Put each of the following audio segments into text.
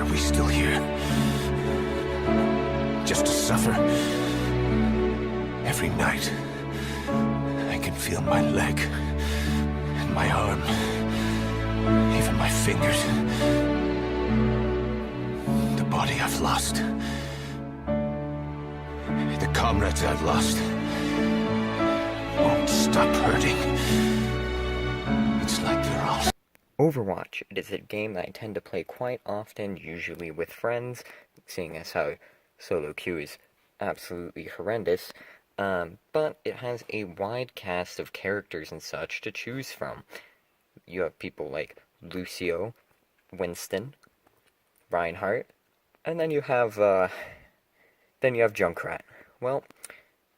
are we still here? Just to suffer? Every night, I can feel my leg, and my arm, even my fingers. The body I've lost. The comrades I've lost won't stop hurting. It's like they're all... Overwatch. It is a game that I tend to play quite often, usually with friends, seeing as how solo queue is absolutely horrendous, but it has a wide cast of characters and such to choose from. You have people like Lucio, Winston, Reinhardt, and then you have Junkrat. Well,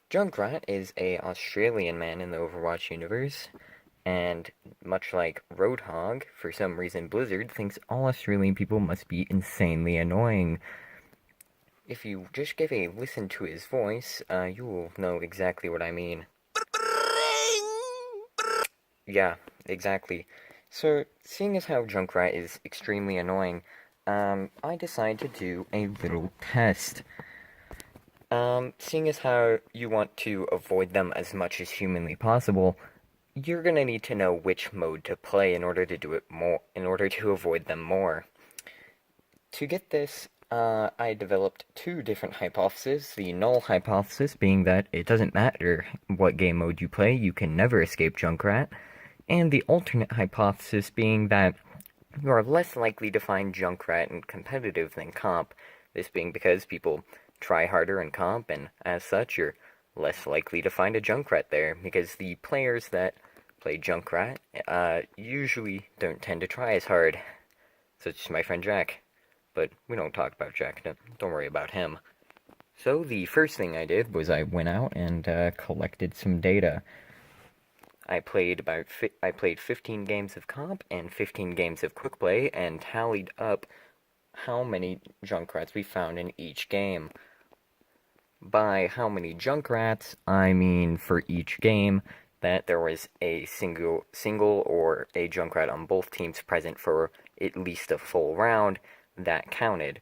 Junkrat is a Australian man in the Overwatch universe, and much like Roadhog, for some reason Blizzard thinks all Australian people must be insanely annoying. If you just give a listen to his voice, you will know exactly what I mean. Yeah, exactly. So, seeing as how Junkrat is extremely annoying, I decided to do a little test. Seeing as how you want to avoid them as much as humanly possible, you're gonna need to know which mode to play in order to avoid them more. To get this, I developed two different hypotheses. The null hypothesis being that it doesn't matter what game mode you play, you can never escape Junkrat, and the alternate hypothesis being that you are less likely to find Junkrat in competitive than comp, this being because people try harder in comp, and as such, you're less likely to find a Junkrat there, because the players that play Junkrat usually don't tend to try as hard, such as my friend Jack. But we don't talk about Jack, don't worry about him. So the first thing I did was I went out and collected some data. I played 15 games of comp and 15 games of quickplay and tallied up how many Junkrats we found in each game. By how many Junkrats, I mean for each game that there was a single or a Junkrat on both teams present for at least a full round. That counted,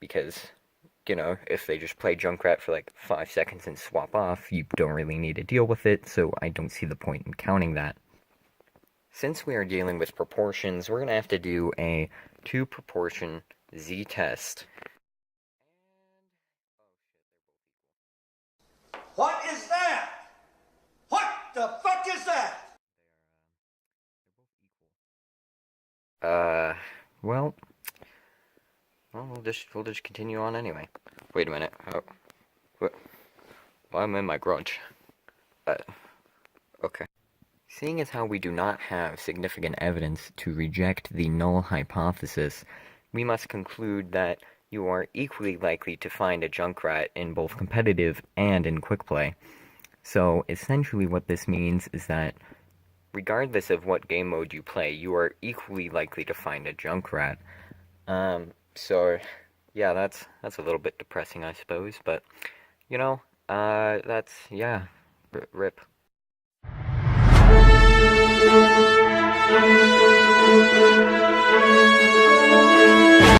because, you know, if they just play Junkrat for like 5 seconds and swap off, you don't really need to deal with it, so I don't see the point in counting that. Since we are dealing with proportions, we're going to have to do a 2-proportion z-test. What is that? What the fuck is that? Well, we'll just continue on anyway. Wait a minute. Oh, well, I'm in my garage. Okay. Seeing as how we do not have significant evidence to reject the null hypothesis, we must conclude that you are equally likely to find a Junkrat in both competitive and in quickplay. So, essentially what this means is that, regardless of what game mode you play, you are equally likely to find a Junkrat. So, yeah, that's a little bit depressing, I suppose, but, you know, yeah, rip.